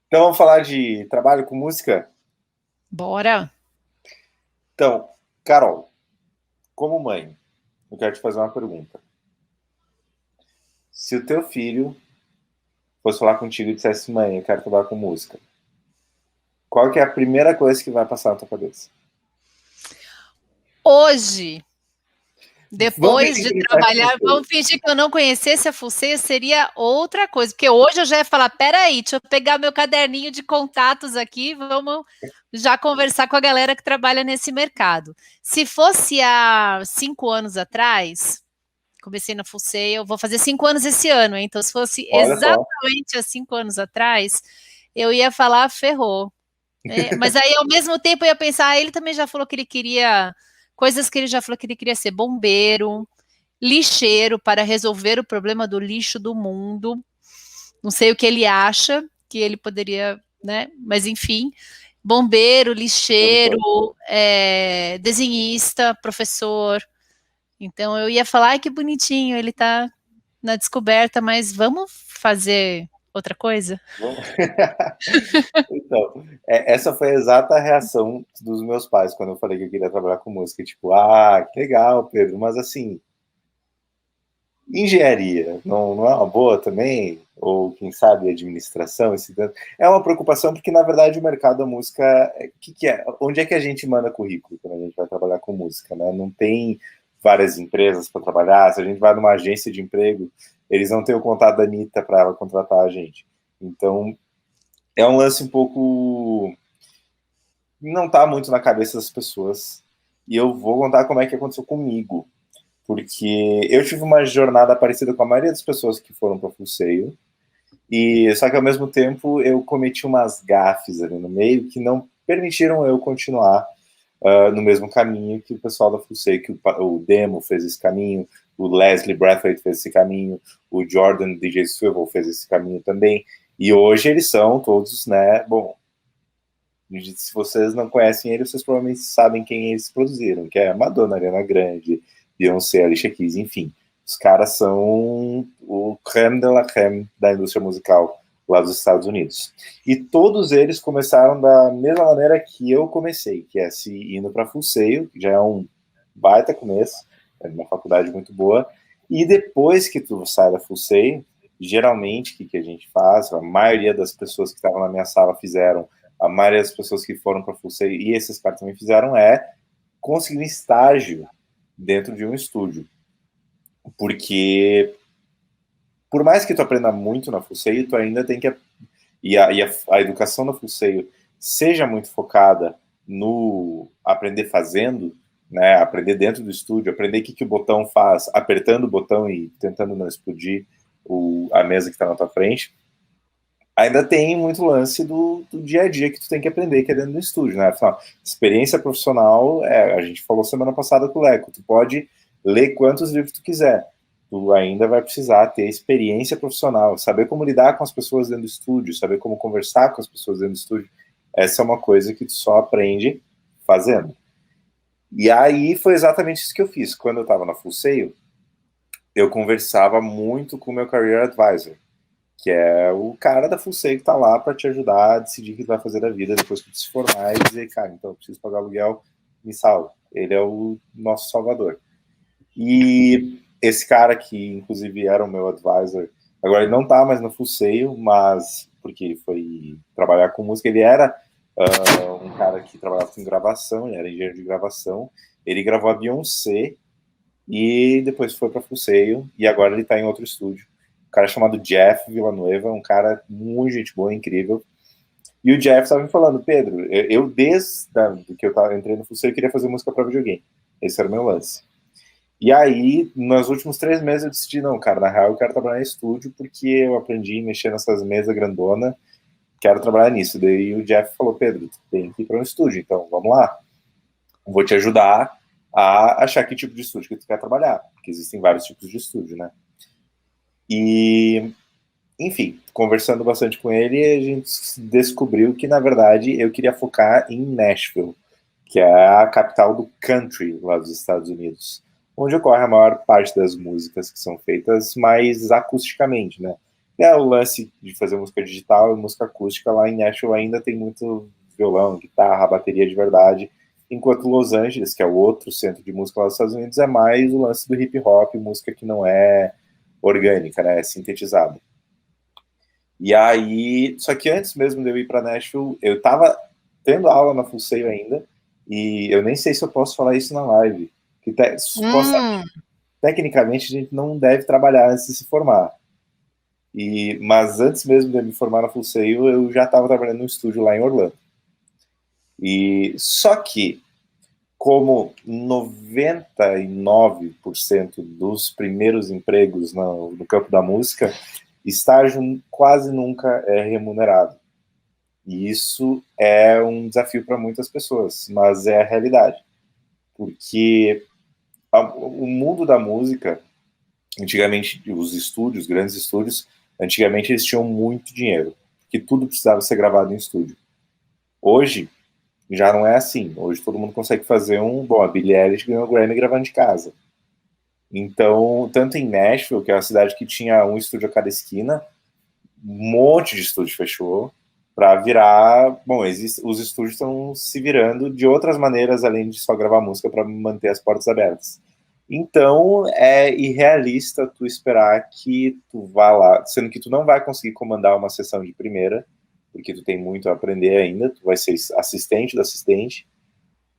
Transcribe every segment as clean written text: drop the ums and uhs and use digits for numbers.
Então vamos falar de trabalho com música? Bora. Então, Carol, como mãe, eu quero te fazer uma pergunta. Se o teu filho fosse falar contigo e dissesse, mãe, eu quero trabalhar com música, qual que é a primeira coisa que vai passar na tua cabeça? Hoje, Vamos depois fingir de que ele faz trabalhar, você. vamos fingir que eu não conhecesse a Fuceia, seria outra coisa. Porque hoje eu já ia falar, peraí, deixa eu pegar meu caderninho de contatos aqui, vamos já conversar com a galera que trabalha nesse mercado. Se fosse há 5 anos atrás, comecei na Fuceia, eu vou fazer 5 anos esse ano, hein? Então se fosse Olha só. exatamente há 5 anos atrás, eu ia falar, ferrou. Mas aí, ao mesmo tempo, eu ia pensar, ele também já falou que ele queria, coisas que ele já falou que ele queria ser bombeiro, lixeiro para resolver o problema do lixo do mundo. Não sei o que ele acha que ele poderia, né? Mas enfim, bombeiro, lixeiro, Produtor. desenhista, professor. Então eu ia falar, ai, que bonitinho, ele tá na descoberta, mas vamos fazer outra coisa? Vamos- Então, essa foi a exata reação dos meus pais quando eu falei que eu queria trabalhar com música. Tipo, que legal, Pedro, mas assim, engenharia não é uma boa também? Ou quem sabe administração? É uma preocupação porque, na verdade, o mercado da música, que é? Onde é que a gente manda currículo quando a gente vai trabalhar com música? Né? Não tem várias empresas para trabalhar. Se a gente vai numa agência de emprego, eles não têm o contato da Anitta para ela contratar a gente. Então, é um lance um pouco. Não está muito na cabeça das pessoas. E eu vou contar como é que aconteceu comigo, porque eu tive uma jornada parecida com a maioria das pessoas que foram para o Full Sail, e só que ao mesmo tempo eu cometi umas gafes ali no meio que não permitiram eu continuar no mesmo caminho que o pessoal da Full Sail, que o Demo fez esse caminho, o Leslie Brathwaite fez esse caminho, o Jordan DJ Swivel fez esse caminho também, e hoje eles são todos, né, bom, se vocês não conhecem ele, vocês provavelmente sabem quem eles produziram, que é Madonna, Ariana Grande, Beyoncé, Alicia Keys, enfim. Os caras são o creme de la creme da indústria musical lá dos Estados Unidos. E todos eles começaram da mesma maneira que eu comecei, que é se indo para Full Sail, que já é um baita começo, é uma faculdade muito boa. E depois que tu sai da Full Sail, geralmente o que a gente faz, a maioria das pessoas que estavam na minha sala fizeram, a maioria das pessoas que foram para Full Sail e esses caras também fizeram, conseguir um estágio dentro de um estúdio. Porque por mais que tu aprenda muito na Full Sail, tu ainda tem que a educação da Full Sail seja muito focada no aprender fazendo, né, aprender dentro do estúdio, aprender o que o botão faz, apertando o botão e tentando não explodir a mesa que está na tua frente, ainda tem muito lance do dia a dia que tu tem que aprender que é dentro do estúdio, né? Afinal, experiência profissional, a gente falou semana passada com o Leco, tu pode ler quantos livros tu quiser, tu ainda vai precisar ter experiência profissional, saber como lidar com as pessoas dentro do estúdio, saber como conversar com as pessoas dentro do estúdio. Essa é uma coisa que tu só aprende fazendo. E aí foi exatamente isso que eu fiz. Quando eu estava na Full Sail, eu conversava muito com o meu career advisor, que é o cara da Full Sail que tá lá para te ajudar a decidir o que tu vai fazer da vida depois que tu se formar e dizer, cara, então eu preciso pagar aluguel, me salva. Ele é o nosso salvador. E esse cara que, inclusive, era o meu advisor, agora ele não tá mais no Full Sail, mas porque ele foi trabalhar com música, ele era um cara que trabalhava com gravação, ele era engenheiro de gravação, ele gravou a Beyoncé e depois foi para Full Sail e agora ele tá em outro estúdio. Um cara chamado Jeff Villanueva, um cara muito gente boa, incrível. E o Jeff estava me falando, Pedro, eu desde que entrei no Full Sail, eu queria fazer música para videogame. Esse era o meu lance. E aí, nos últimos 3 meses, eu decidi, não, cara, na real eu quero trabalhar em estúdio porque eu aprendi a mexer nessas mesas grandona, quero trabalhar nisso. Daí o Jeff falou, Pedro, tu tem que ir para um estúdio, então vamos lá. Vou te ajudar a achar que tipo de estúdio que tu quer trabalhar, porque existem vários tipos de estúdio, né? E, enfim, conversando bastante com ele, a gente descobriu que, na verdade, eu queria focar em Nashville, que é a capital do country lá dos Estados Unidos, onde ocorre a maior parte das músicas que são feitas mais acusticamente, né? O lance de fazer música digital e música acústica lá em Nashville ainda tem muito violão, guitarra, bateria de verdade, enquanto Los Angeles, que é o outro centro de música lá dos Estados Unidos, é mais o lance do hip hop, música que não é orgânica, né, é sintetizada. E aí, só que antes mesmo de eu ir para Nashville, eu tava tendo aula na Full Sail ainda, e eu nem sei se eu posso falar isso na live, que tecnicamente a gente não deve trabalhar antes de se formar. Mas antes mesmo de eu me formar na Full Sail, eu já estava trabalhando no estúdio lá em Orlando. E só que, como 99% dos primeiros empregos no campo da música, estágio quase nunca é remunerado. E isso é um desafio para muitas pessoas, mas é a realidade. Porque o mundo da música, antigamente, os estúdios, grandes estúdios, antigamente eles tinham muito dinheiro, porque tudo precisava ser gravado em estúdio. Hoje, já não é assim. Hoje todo mundo consegue fazer Bom, a Billie Eilish ganhou o Grammy gravando de casa. Então, tanto em Nashville, que é uma cidade que tinha um estúdio a cada esquina, um monte de estúdio fechou para virar... Bom, os estúdios estão se virando de outras maneiras, além de só gravar música, para manter as portas abertas. Então, é irrealista tu esperar que tu vá lá, sendo que tu não vai conseguir comandar uma sessão de primeira, porque tu tem muito a aprender ainda, tu vai ser assistente do assistente,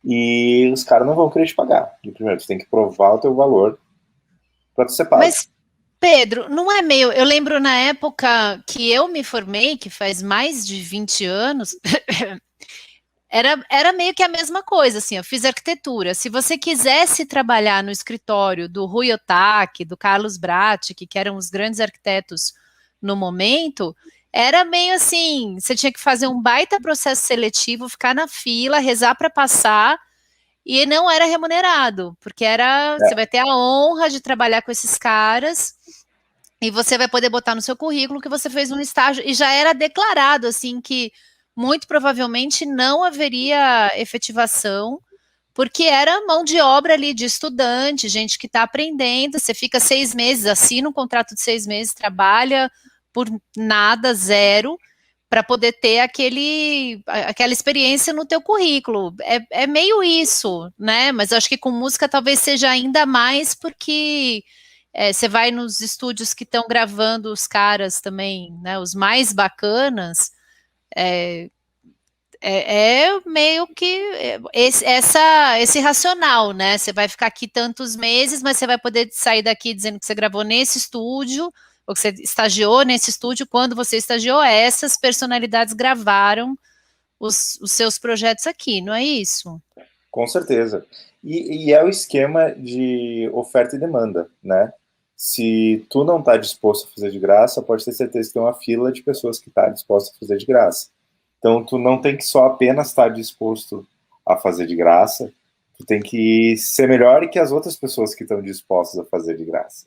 e os caras não vão querer te pagar. De primeiro, tu tem que provar o teu valor para tu ser pago. Mas, Pedro, não é meio... Eu lembro na época que eu me formei, que faz mais de 20 anos, era meio que a mesma coisa, assim, eu fiz arquitetura. Se você quisesse trabalhar no escritório do Rui Otaki, do Carlos Bratic, que eram os grandes arquitetos no momento, era meio assim, você tinha que fazer um baita processo seletivo, ficar na fila, rezar para passar, e não era remunerado, porque você vai ter a honra de trabalhar com esses caras, e você vai poder botar no seu currículo que você fez um estágio, e já era declarado, assim, que muito provavelmente não haveria efetivação, porque era mão de obra ali de estudante, gente que está aprendendo, você fica 6 meses, assina um contrato de 6 meses, trabalha por nada, zero, para poder ter aquela experiência no teu currículo. É meio isso, né? Mas eu acho que com música talvez seja ainda mais, porque você vai nos estúdios que estão gravando os caras também, né? Os mais bacanas, meio que esse racional, né? Você vai ficar aqui tantos meses, mas você vai poder sair daqui dizendo que você gravou nesse estúdio, ou que você estagiou nesse estúdio. Quando você estagiou, essas personalidades gravaram os seus projetos aqui, não é isso? Com certeza. E é o esquema de oferta e demanda, né? Se tu não está disposto a fazer de graça, pode ter certeza que tem uma fila de pessoas que está disposta a fazer de graça. Então, tu não tem que só apenas estar disposto a fazer de graça, tu tem que ser melhor que as outras pessoas que estão dispostas a fazer de graça.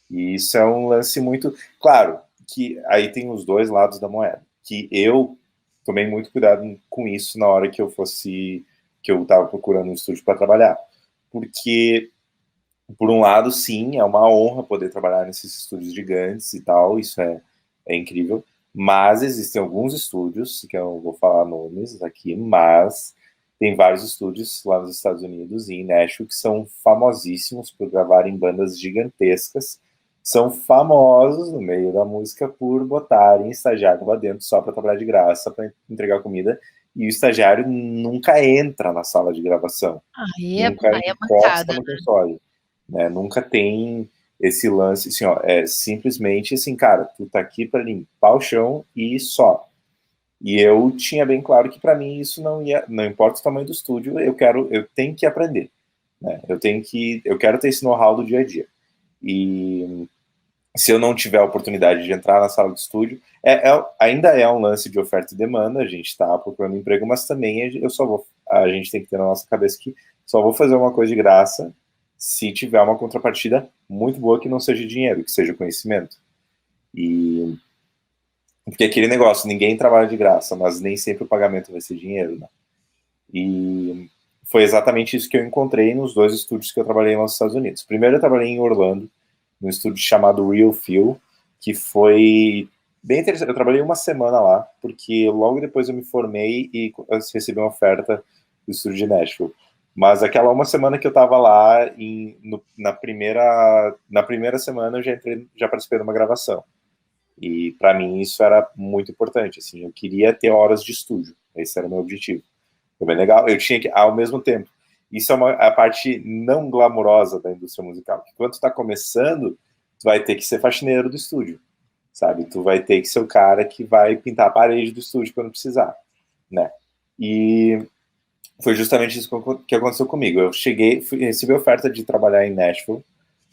E isso é um lance muito... Claro, que aí tem os dois lados da moeda, que eu tomei muito cuidado com isso na hora que eu estava procurando um estúdio para trabalhar. Porque, por um lado, sim, é uma honra poder trabalhar nesses estúdios gigantes e tal, isso é incrível. Mas existem alguns estúdios, que eu não vou falar nomes aqui, mas tem vários estúdios lá nos Estados Unidos e em Nashville que são famosíssimos por gravarem bandas gigantescas, são famosos no meio da música por botarem estagiário lá dentro só para trabalhar de graça, para entregar comida, e o estagiário nunca entra na sala de gravação, nunca encosta no console, né? Nunca tem esse lance, assim, ó, é simplesmente assim, cara, tu tá aqui para limpar o chão e só. E eu tinha bem claro que para mim isso não importa o tamanho do estúdio, eu tenho que aprender, né? Eu quero ter esse know-how do dia a dia. E se eu não tiver a oportunidade de entrar na sala de estúdio, ainda é um lance de oferta e demanda, a gente está procurando emprego, mas também a gente tem que ter na nossa cabeça que só vou fazer uma coisa de graça se tiver uma contrapartida muito boa que não seja dinheiro, que seja conhecimento. Porque aquele negócio, ninguém trabalha de graça, mas nem sempre o pagamento vai ser dinheiro, né? E foi exatamente isso que eu encontrei nos 2 estúdios que eu trabalhei nos Estados Unidos. Primeiro eu trabalhei em Orlando, num estúdio chamado Real Feel, que foi bem interessante. Eu trabalhei uma semana lá, porque logo depois eu me formei e eu recebi uma oferta do estúdio de Nashville. Mas aquela uma semana que eu estava lá, na primeira semana eu já participei de uma gravação. E para mim isso era muito importante, assim, eu queria ter horas de estúdio, esse era o meu objetivo. Foi bem legal, eu tinha que, ao mesmo tempo, isso é a parte não glamurosa da indústria musical, que quando tu tá começando, tu vai ter que ser faxineiro do estúdio, sabe? Tu vai ter que ser o cara que vai pintar a parede do estúdio quando precisar, né? E foi justamente isso que aconteceu comigo. Eu recebi a oferta de trabalhar em Nashville,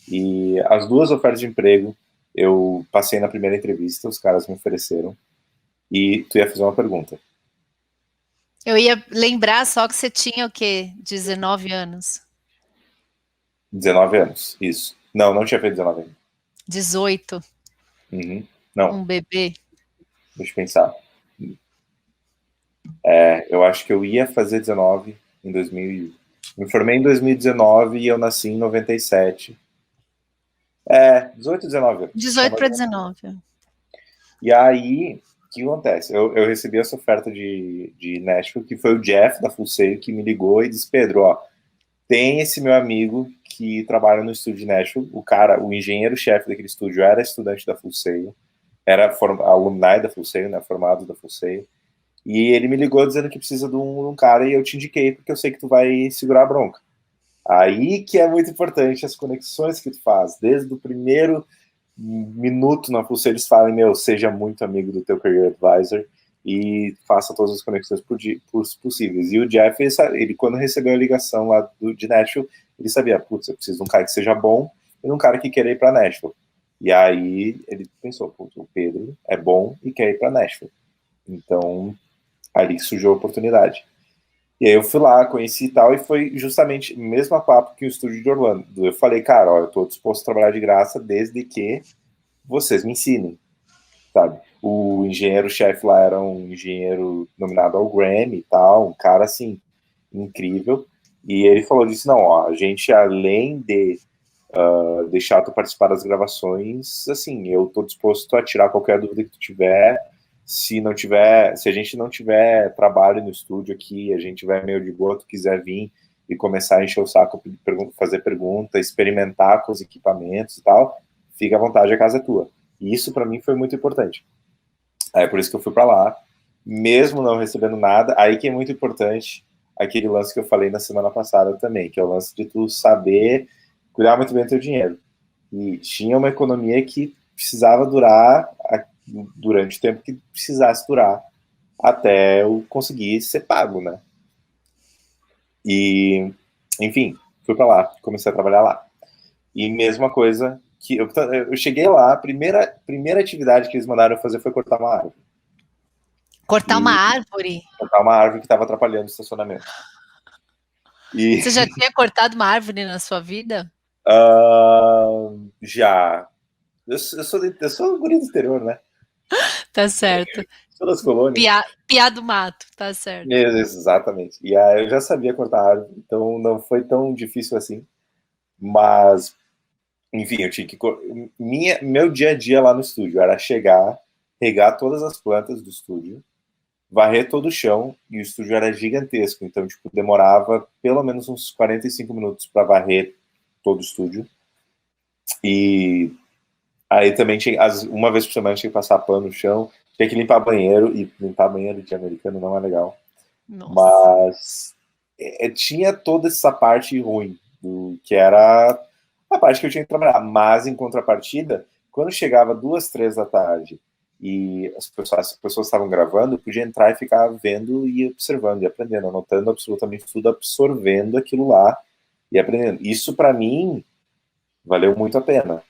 e as duas ofertas de emprego, eu passei na primeira entrevista, os caras me ofereceram, e tu ia fazer uma pergunta. Eu ia lembrar só que você tinha o quê? 19 anos. 19 anos, isso. Não tinha feito 19 anos. 18. Uhum. Não, Um bebê. deixa eu pensar. Eu acho que eu ia fazer 19 em 2000. Me formei em 2019 e eu nasci em 97. 18, 19 anos. 18 para 19. E aí, o que acontece? Eu recebi essa oferta de Nashville, que foi o Jeff, da Full Sail, que me ligou e disse, Pedro, ó, tem esse meu amigo que trabalha no estúdio de Nashville, o engenheiro-chefe daquele estúdio era estudante da Full Sail, era alumni da Full Sail, né, formado da Full Sail, e ele me ligou dizendo que precisa de um cara e eu te indiquei porque eu sei que tu vai segurar a bronca. Aí que é muito importante as conexões que tu faz, desde o primeiro minuto na Full Sail eles falam, seja muito amigo do teu career advisor e faça todas as conexões possíveis. E o Jeff, ele quando recebeu a ligação lá de Nashville, ele sabia, putz, eu preciso de um cara que seja bom e de um cara que queira ir para Nashville. E aí ele pensou, putz, o Pedro é bom e quer ir para Nashville. Então, ali surgiu a oportunidade. E aí eu fui lá, conheci e tal, e foi justamente o mesmo papo que o estúdio de Orlando. Eu falei, cara, ó, eu tô disposto a trabalhar de graça desde que vocês me ensinem, sabe? O engenheiro-chefe lá era um engenheiro nominado ao Grammy e tal, um cara, assim, incrível. E ele falou disso, não, ó, a gente, além de deixar tu participar das gravações, assim, eu tô disposto a tirar qualquer dúvida que tu tiver, se a gente não tiver trabalho no estúdio aqui, a gente tiver meio de boa, tu quiser vir e começar a encher o saco, fazer pergunta, experimentar com os equipamentos e tal, fica à vontade, a casa é tua. E isso para mim foi muito importante. É por isso que eu fui para lá, mesmo não recebendo nada. Aí que é muito importante aquele lance que eu falei na semana passada também, que é o lance de tu saber cuidar muito bem do teu dinheiro. E tinha uma economia que precisava durar durante o tempo que precisasse durar até eu conseguir ser pago, né? E, enfim, fui para lá, comecei a trabalhar lá. E mesma coisa que eu cheguei lá, a primeira atividade que eles mandaram eu fazer foi cortar uma árvore. Cortar uma árvore? Cortar uma árvore que estava atrapalhando o estacionamento. Você já tinha cortado uma árvore na sua vida? Já. Eu sou guri do exterior, né? Tá certo. Sou das colônias. Piá do mato, tá certo. Exatamente. E aí eu já sabia cortar árvore, então não foi tão difícil assim. Mas, enfim, eu tinha que. Meu dia a dia lá no estúdio era chegar, regar todas as plantas do estúdio, varrer todo o chão, e o estúdio era gigantesco, então, tipo, demorava pelo menos uns 45 minutos para varrer todo o estúdio. E aí também tinha, uma vez por semana tinha que passar pano no chão, tinha que limpar banheiro, e limpar banheiro de americano não é legal. Nossa. Mas tinha toda essa parte ruim, que era a parte que eu tinha que trabalhar. Mas, em contrapartida, quando chegava 2, 3 da tarde e as pessoas estavam gravando, eu podia entrar e ficar vendo e observando e aprendendo, anotando absolutamente tudo, absorvendo aquilo lá e aprendendo. Isso, para mim, valeu muito a pena.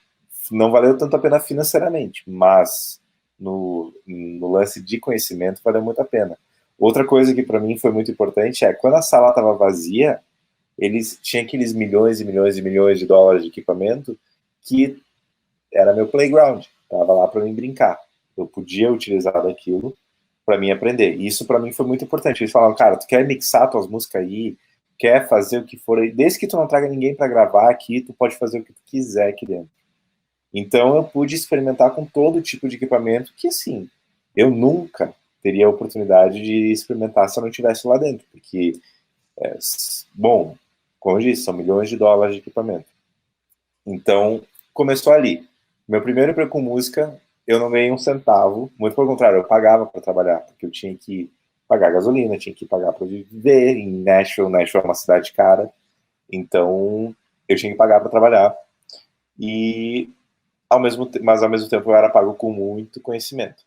Não valeu tanto a pena financeiramente, mas no lance de conhecimento valeu muito a pena. Outra coisa que para mim foi muito importante é quando a sala estava vazia, eles tinham aqueles milhões e milhões e milhões de dólares de equipamento que era meu playground, estava lá para mim brincar. Eu podia utilizar daquilo para mim aprender. E isso para mim foi muito importante. Eles falaram, cara, tu quer mixar tuas músicas aí, quer fazer o que for aí, desde que tu não traga ninguém para gravar aqui, tu pode fazer o que tu quiser aqui dentro. Então eu pude experimentar com todo tipo de equipamento que, assim, eu nunca teria a oportunidade de experimentar se eu não estivesse lá dentro, porque, bom, como eu disse, são milhões de dólares de equipamento. Então, começou ali. Meu primeiro emprego com música, eu não ganhei um centavo, muito pelo contrário, eu pagava para trabalhar, porque eu tinha que pagar gasolina, tinha que pagar para viver em Nashville. Nashville é uma cidade cara, então eu tinha que pagar para trabalhar. E mas ao mesmo tempo eu era pago com muito conhecimento.